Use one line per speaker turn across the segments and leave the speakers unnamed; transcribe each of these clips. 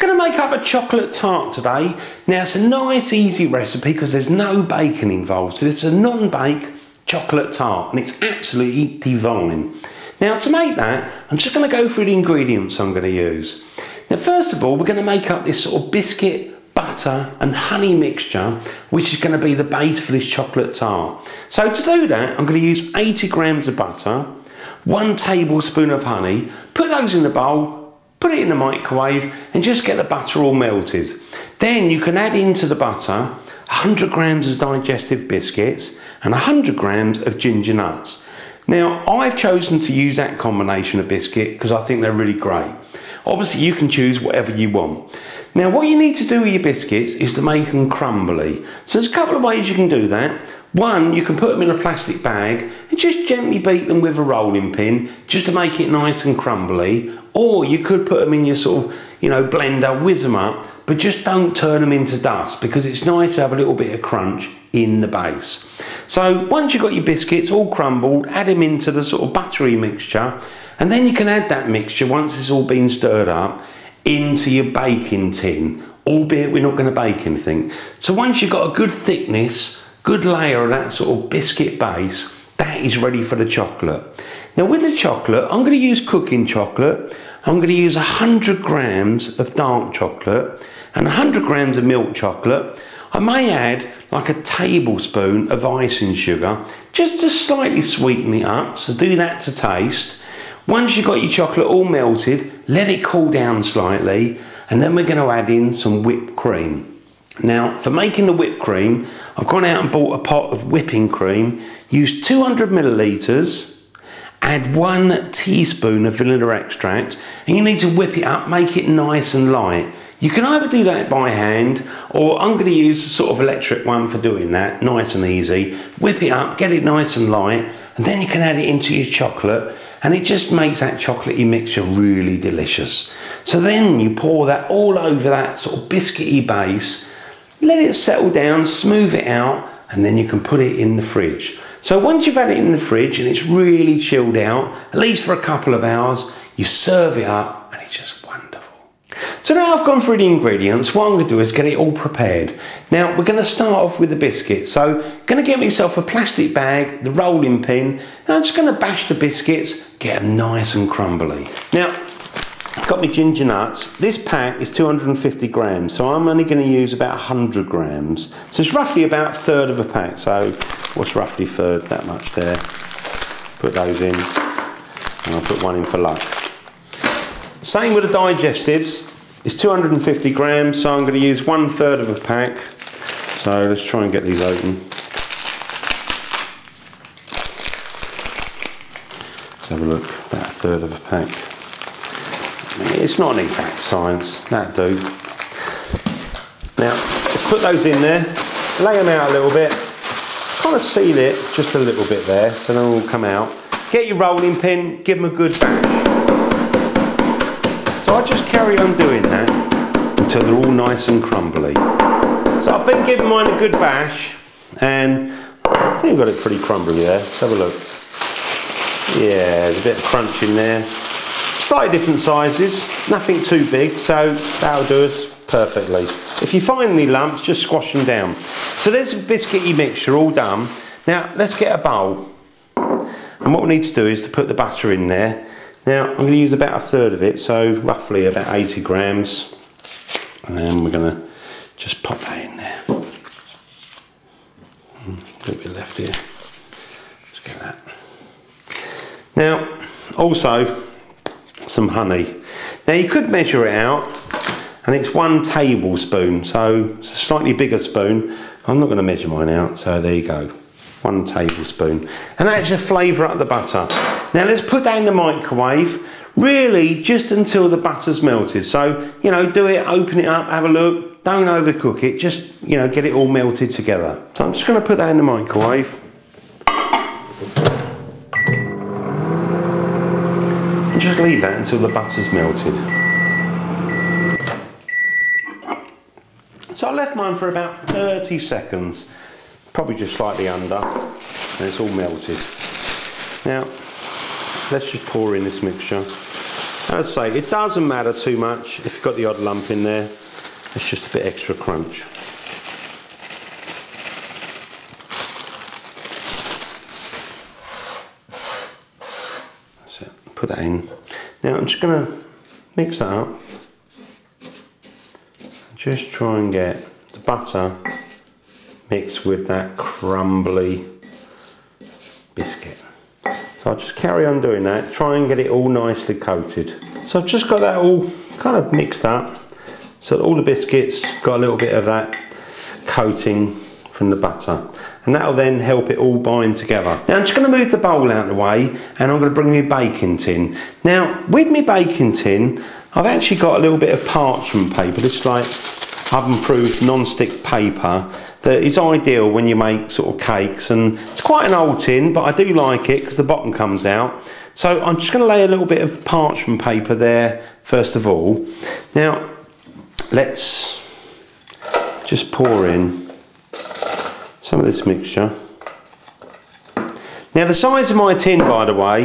Going to make up a chocolate tart today. Now it's a nice easy recipe because there's no bacon involved, so it's a non-bake chocolate tart and it's absolutely divine. Now to make that, I'm just going to go through the ingredients I'm going to use. Now first of all, we're going to make up this sort of biscuit, butter and honey mixture, which is going to be the base for this chocolate tart. So to do that, I'm going to use 80 grams of butter, 1 tablespoon of honey, put those in the bowl, put it in the microwave and just get the butter all melted. Then you can add into the butter 100 grams of digestive biscuits and 100 grams of ginger nuts. Now I've chosen to use that combination of biscuit because I think they're really great. Obviously you can choose whatever you want. Now what you need to do with your biscuits is to make them crumbly. So there's a couple of ways you can do that. One, you can put them in a plastic bag and just gently beat them with a rolling pin just to make it nice and crumbly. Or you could put them in your sort of, blender, whiz them up, but just don't turn them into dust because it's nice to have a little bit of crunch in the base. So once you've got your biscuits all crumbled, add them into the sort of buttery mixture, and then you can add that mixture, once it's all been stirred up, into your baking tin, albeit we're not going to bake anything. So once you've got a good thickness, good layer of that sort of biscuit base, that is ready for the chocolate. Now with the chocolate, I'm going to use cooking chocolate. I'm going to use 100 grams of dark chocolate and 100 grams of milk chocolate. I may add like a tablespoon of icing sugar just to slightly sweeten it up, so do that to taste. Once you've got your chocolate all melted, let it cool down slightly, and then we're going to add in some whipped cream. Now for making the whipped cream, I've gone out and bought a pot of whipping cream, used 200 millilitres, add 1 teaspoon of vanilla extract, and you need to whip it up, make it nice and light. You can either do that by hand, or I'm going to use a sort of electric one for doing that, nice and easy. Whip it up, get it nice and light, and then you can add it into your chocolate, and it just makes that chocolatey mixture really delicious. So then you pour that all over that sort of biscuity base, let it settle down, smooth it out, and then you can put it in the fridge. So once you've had it in the fridge and it's really chilled out, at least for a couple of hours, you serve it up and it's just wonderful. So now I've gone through the ingredients, what I'm going to do is get it all prepared. Now we're going to start off with the biscuits. So I'm going to get myself a plastic bag, the rolling pin, and I'm just going to bash the biscuits, get them nice and crumbly. Now, I've got my ginger nuts. This pack is 250 grams, so I'm only going to use about 100 grams. So it's roughly about a third of a pack, so what's roughly third, that much there. Put those in, and I'll put one in for luck. Same with the digestives. It's 250 grams, so I'm going to use 1/3 of a pack. So let's try and get these open. Let's have a look, about a third of a pack. It's not an exact science, that'll do. Now, let's put those in there, lay them out a little bit, kind of seal it just a little bit there, so they'll all come out. Get your rolling pin, give them a good bash. So I just carry on doing that until they're all nice and crumbly. So I've been giving mine a good bash, and I think I've got it pretty crumbly there. Let's have a look. Yeah, there's a bit of crunch in there. Slightly different sizes, nothing too big, so that'll do us perfectly. If you find any lumps, just squash them down. So there's a biscuity mixture all done. Now let's get a bowl. And what we need to do is to put the butter in there. Now I'm going to use about a third of it, so roughly about 80 grams. And then we're going to just pop that in there. A little bit left here. Let's get that. Now also, some honey. Now you could measure it out, and it's 1 tablespoon, so it's a slightly bigger spoon. I'm not going to measure mine out, so there you go, 1 tablespoon, and that just flavour up the butter. Now let's put that in the microwave, really just until the butter's melted. So do it, open it up, have a look, don't overcook it, just get it all melted together. So I'm just going to put that in the microwave. Just leave that until the butter's melted. So I left mine for about 30 seconds, probably just slightly under, and it's all melted. Now, let's just pour in this mixture. As I say, it doesn't matter too much if you've got the odd lump in there. It's just a bit extra crunch. That's it. Put that in. Now I'm just going to mix that up. Just try and get the butter mixed with that crumbly biscuit. So I'll just carry on doing that, try and get it all nicely coated. So I've just got that all kind of mixed up, so that all the biscuits got a little bit of that coating from the butter. And that'll then help it all bind together. Now I'm just going to move the bowl out of the way, and I'm going to bring my baking tin. Now with my baking tin, I've actually got a little bit of parchment paper. This is like oven-proof non-stick paper that is ideal when you make sort of cakes, and it's quite an old tin, but I do like it because the bottom comes out. So I'm just going to lay a little bit of parchment paper there first of all. Now let's just pour in some of this mixture. Now the size of my tin, by the way,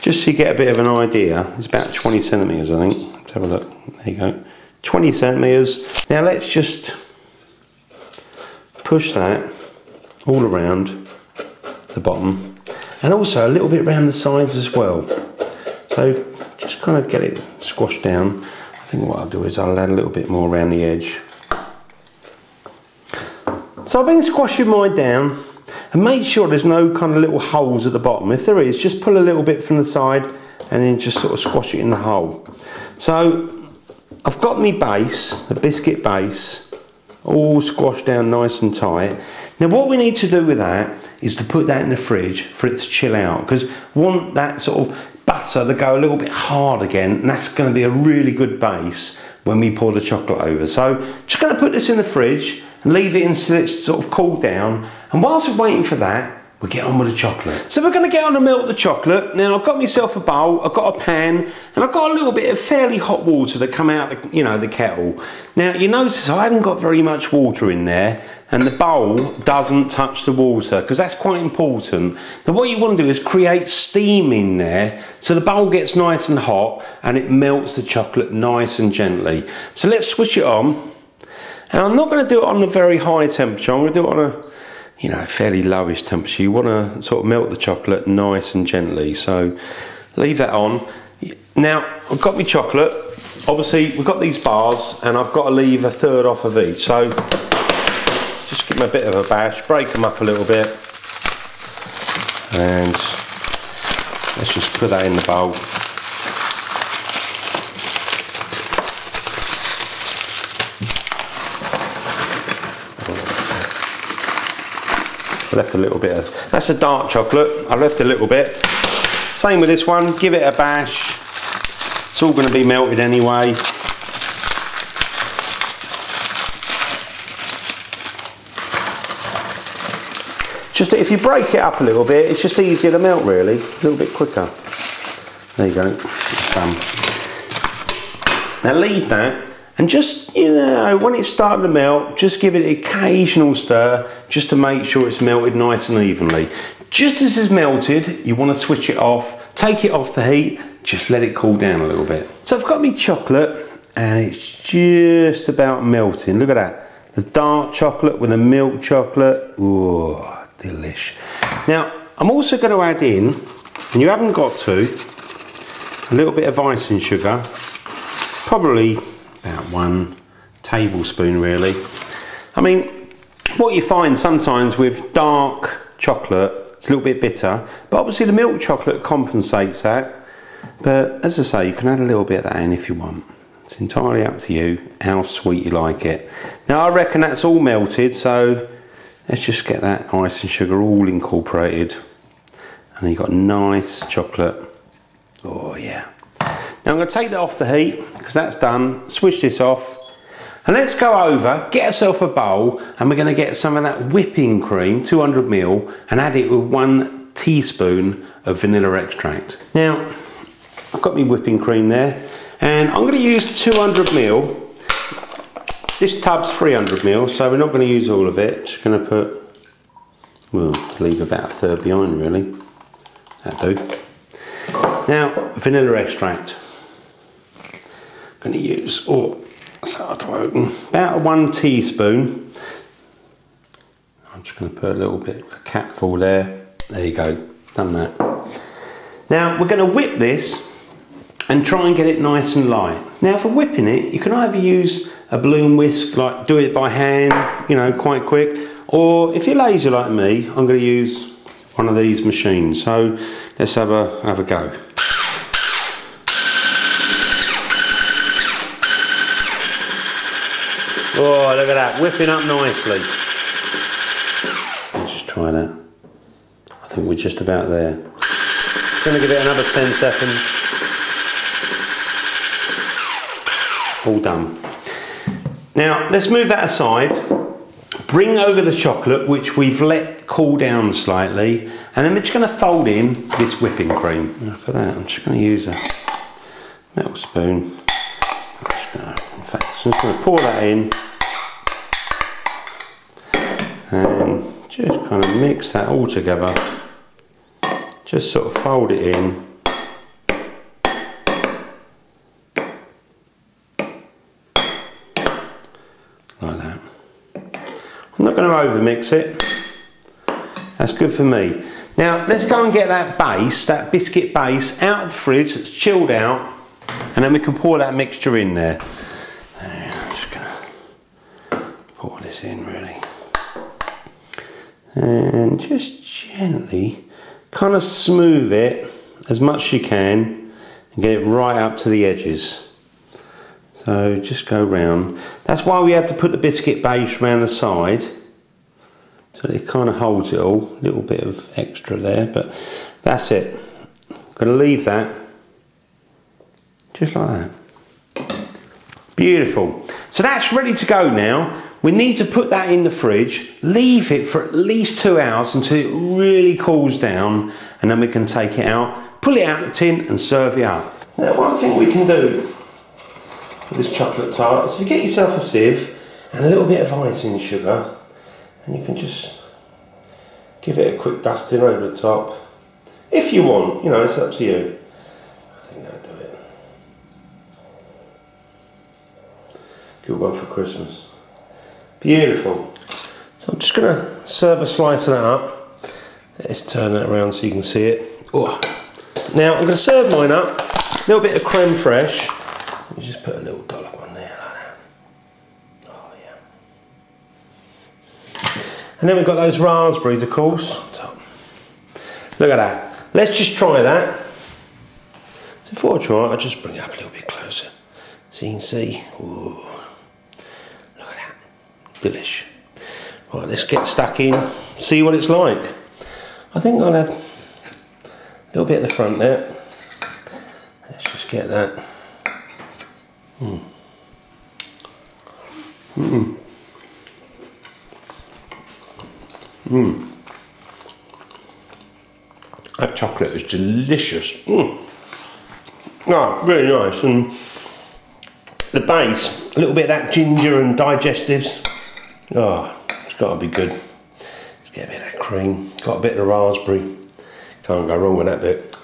just so you get a bit of an idea, it's about 20 centimetres I think. Let's have a look. There you go. 20 centimetres. Now let's just push that all around the bottom, and also a little bit around the sides as well. So just kind of get it squashed down. I think what I'll do is I'll add a little bit more around the edge. So I've been squashing mine down, and make sure there's no kind of little holes at the bottom. If there is, just pull a little bit from the side and then just sort of squash it in the hole. So I've got my base, the biscuit base, all squashed down nice and tight. Now what we need to do with that is to put that in the fridge for it to chill out, because we want that sort of butter to go a little bit hard again, and that's going to be a really good base when we pour the chocolate over. So just going to put this in the fridge and leave it until it's sort of cooled down, and whilst we're waiting for that, we'll get on with the chocolate. So we're going to get on and melt the chocolate. Now I've got myself a bowl, I've got a pan, and I've got a little bit of fairly hot water that come out the, the kettle. Now you notice I haven't got very much water in there, and the bowl doesn't touch the water, because that's quite important. Now what you want to do is create steam in there, so the bowl gets nice and hot, and it melts the chocolate nice and gently. So let's switch it on, and I'm not going to do it on a very high temperature, I'm going to do it on a fairly lowish temperature. You want to sort of melt the chocolate nice and gently, so leave that on. Now I've got my chocolate, obviously we've got these bars, and I've got to leave a third off of each, so just give them a bit of a bash, break them up a little bit, and let's just put that in the bowl. I left a little bit of, that's a dark chocolate, I left a little bit. Same with this one, give it a bash. It's all going to be melted anyway. Just that if you break it up a little bit, it's just easier to melt really, a little bit quicker. There you go, it's done. Now leave that. And just, when it's starting to melt, just give it an occasional stir, just to make sure it's melted nice and evenly. Just as it's melted, you want to switch it off, take it off the heat, just let it cool down a little bit. So I've got my chocolate, and it's just about melting. Look at that. The dark chocolate with the milk chocolate. Ooh, delish. Now, I'm also going to add in, and you haven't got to, a little bit of icing sugar, probably about 1 tablespoon really. I mean, what you find sometimes with dark chocolate, it's a little bit bitter, but obviously the milk chocolate compensates that. But as I say, you can add a little bit of that in if you want. It's entirely up to you how sweet you like it. Now I reckon that's all melted, so let's just get that icing sugar all incorporated. And you've got nice chocolate. Oh yeah. Now I'm going to take that off the heat, because that's done. Switch this off, and let's go over, get ourselves a bowl, and we're going to get some of that whipping cream, 200 ml, and add it with 1 teaspoon of vanilla extract. Now I've got my whipping cream there, and I'm going to use 200 ml. This tub's 300 ml, so we're not going to use all of it. Just going to put, well, leave about a third behind really. That'll do. Now vanilla extract. going to use, it's hard to open, about 1 teaspoon. I'm just going to put a little bit of a capful there. There you go, done that. Now we're going to whip this and try and get it nice and light. Now for whipping it, you can either use a balloon whisk, like do it by hand, you know, quite quick, or if you're lazy like me, I'm going to use one of these machines. So let's have a go. Oh, look at that, whipping up nicely. Let's just try that. I think we're just about there. Going to give it another 10 seconds. All done. Now let's move that aside. Bring over the chocolate, which we've let cool down slightly, and then we're just going to fold in this whipping cream. Now for that, I'm just going to use a metal spoon. I'm just going to pour that in and just kind of mix that all together. Just sort of fold it in. Like that. I'm not going to over mix it. That's good for me. Now let's go and get that base, that biscuit base, out of the fridge that's chilled out, and then we can pour that mixture in there. I'm just going to pour this in really. And just gently kind of smooth it as much as you can and get it right up to the edges. So just go round. That's why we had to put the biscuit base round the side, so it kind of holds it all. A little bit of extra there, but that's it. I'm going to leave that just like that. Beautiful. So that's ready to go now. We need to put that in the fridge, leave it for at least 2 hours until it really cools down, and then we can take it out, pull it out of the tin and serve it up. Now one thing we can do with this chocolate tart is if you get yourself a sieve and a little bit of icing sugar, and you can just give it a quick dusting over the top. If you want, you know, it's up to you. I think that'll do it. Good one for Christmas. Beautiful. So I'm just going to serve a slice of that up. Let's turn that around so you can see it. Oh. Now I'm going to serve mine up. A little bit of creme fraiche. Let me just put a little dollop on there like that. Oh yeah. And then we've got those raspberries, of course, on top. Look at that. Let's just try that. So before I try it, I'll just bring it up a little bit closer so you can see. Ooh. Delish. Right, let's get stuck in, see what it's like. I think I'll have a little bit at the front there. Let's just get that. That chocolate is delicious. Oh, really nice. And the base, a little bit of that ginger and digestives. Oh, it's got to be good. Let's get a bit of that cream. Got a bit of the raspberry. Can't go wrong with that bit.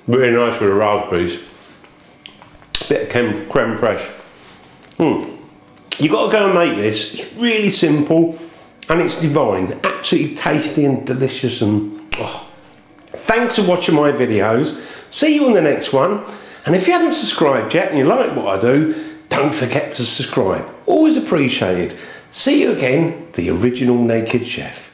Really nice with the raspberries. Bit of creme fraiche. You've got to go and make this. It's really simple and it's divine. Absolutely tasty and delicious. And thanks for watching my videos. See you on the next one. And if you haven't subscribed yet and you like what I do, don't forget to subscribe. Always appreciated. See you again, the original Naked Chef.